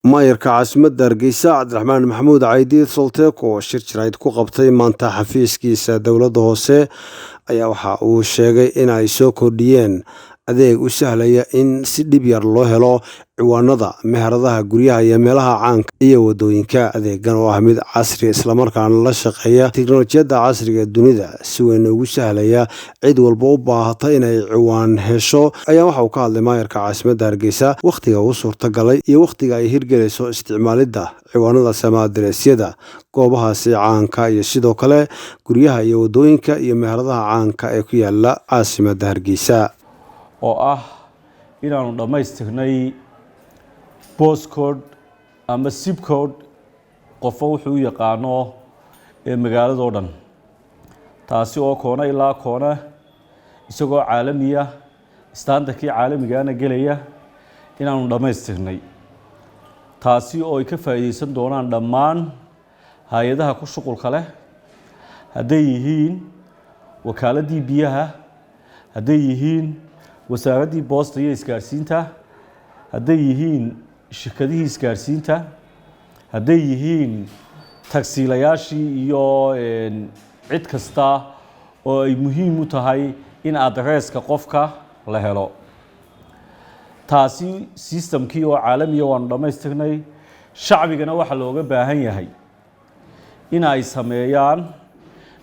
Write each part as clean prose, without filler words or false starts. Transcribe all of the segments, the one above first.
maayarka caasimadda Hargeysa Cabdiraxmaan Maxamuud Caydiid Solteek oo shir jirayd ku qabtay maanta xafiiskiisa dowladda hoose ayaa waxa uu sheegay in ay soo kordhiyeen adeeg u sahlaya in si dhib yar loo helo ciwaanada meheradaha guryaha iyo meelaha caanka iyo wadooyinka. Adeegan oo ah mid casri isla markaana la shaqeeya tiknoolajiyadda casriga ee dunida si weyn ugu sahlaya cid walba u baahata inay ciwaan hesho ayaa waxa uu ka hadlay maayarka caasimadda Hargeysa waqtiga uu suurtagalay iyo waqtiga ay hirgelayso isticmaalidda ciwaanada samaadareysyada goobahaasi caanka iyo sidoo kale guryaha iyo wadooyinka iyo meheradaha caanka ee ku yaala caasimadda Hargeysa oo ah inaanu dhamaystirnay postcode ama zip code qof wuxuu u yaqaano ee magaalada oo dhan taasi oo koona ilaa koona isagoo caalamiya standardkii caalamigaana gelaya inaanu dhamaystirnay taasi oo ay ka faa'iideysan doonaan dhammaan hay'adaha ku shuqulka leh hadday yihiin wakaaladii biyaha hadday yihiin wasaaradii boosta iyo isgaarsiinta hadday yihiin shirkadihii isgaarsiinta hadday yihiin tagsiilayaashii iyo cid kasta oo ay muhiim u tahay in adreeska qofka la helo taasi systemkii oo caalamiya waanu dhamaystirnay shacbigana waxaa looga baahan yahay in ay sameeyaan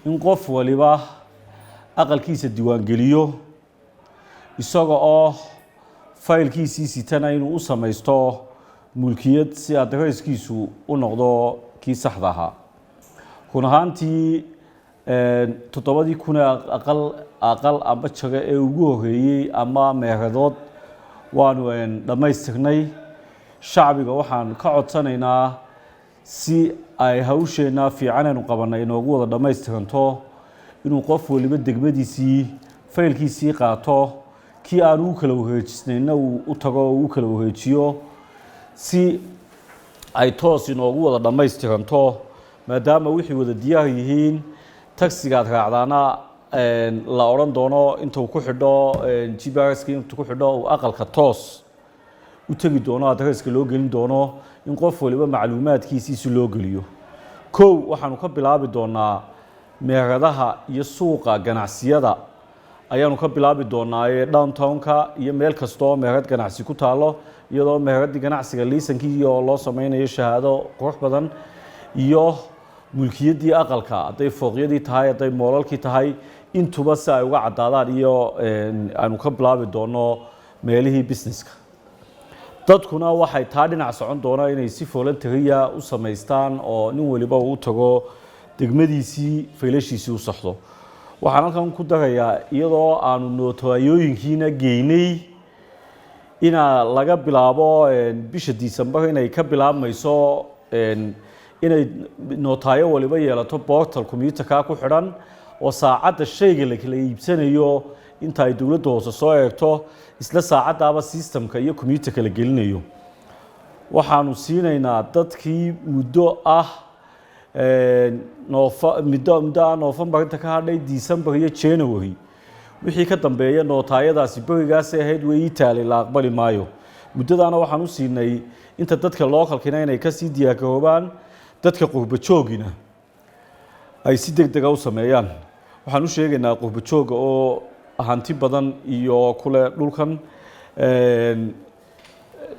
in qof waliba aqalkiisa diiwaangeliyo isaga oo faylkiisii sitana inuu u samaysto mulkiyad si adreeskiisu u noqdo kii saxda ahaa kun ahaantii 7,000 aqal amba jago ee ugu horeeyay ama meeradood waanu dhamaystirnay shacbiga waxaan ka codsanaynaa si ay hawsheena fiican aanu qabanay inoogu wada dhamaystiranto inuu qof waliba degmadiisii faylkiisii qaato kii aan ugu kala wareejisnayna uu u tago oo uu kala wareejiyo si ay toos inoogu wada dhamaystiranto maadaama wixii wada diyaar yihiin taxigaad raacdaana la oran doono intuu ku xidho GPS-ka intuu ku xidho uu aqalka toos u tagi doono adreeska loo gelin doono in qof waliba macluumaadkiisa loo geliyo waxaanu ka bilaabi doonaa meheradaha iyo suuqa ganacsiyada ayaanu ka bilaabi doonaa downtown-ka iyo meel kastoo meherad ganacsi ku taalo iyadoo meheradii ganacsiga liisankii oo loo sameynayo shahaado qurux badan iyo mulkiyadii aqalka hadday fooqyadii tahay hadday moolalkii tahay intuba si ay uga cadaadaan iyo aanu ka bilaabi doono meelihii businesska dadkuna waxay taa dhinac socon doonaa inay si voluntary u samaystaan oo nin waliba uu tago degmadiisii faylashiisii u saxdo waxaan halkan ku darayaa iyadoo aanu nootayooyinkiina geynay ina laga bilaabo bisha December inay ka bilaabmayso inay nootayo waliba yeelato portal computer-ka ku xidhan oo saacadda shayga la kala iibsanayo inta ay dawladda hoose soo eegto isla saacadaaba systemka iyo computer-ka la gelinayo waxaanu siinaynaa dadkii muddo ah November inta ka hadhay December iyo January wixii ka dambeeya nootayadaasi barigaas ahayd way Italy la aqbali maayo muddadaana waxaan u siinay inta dadka localkina inay ka sii diyaar garoobaan dadka qurba joogina ay si degdeg ah u sameeyaan waxaan u sheegaynaa qurba jooga oo hanti badan iyo kule dhulkan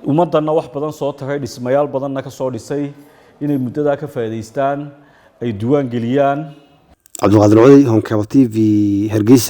ummadana wax badan soo taray dhismayaal badanna ka soo dhisay inay muddada ka faa'iideystaan ay diiwaan geliyaan Cabdulqaadir Codey Home Cable TV Hargeysa.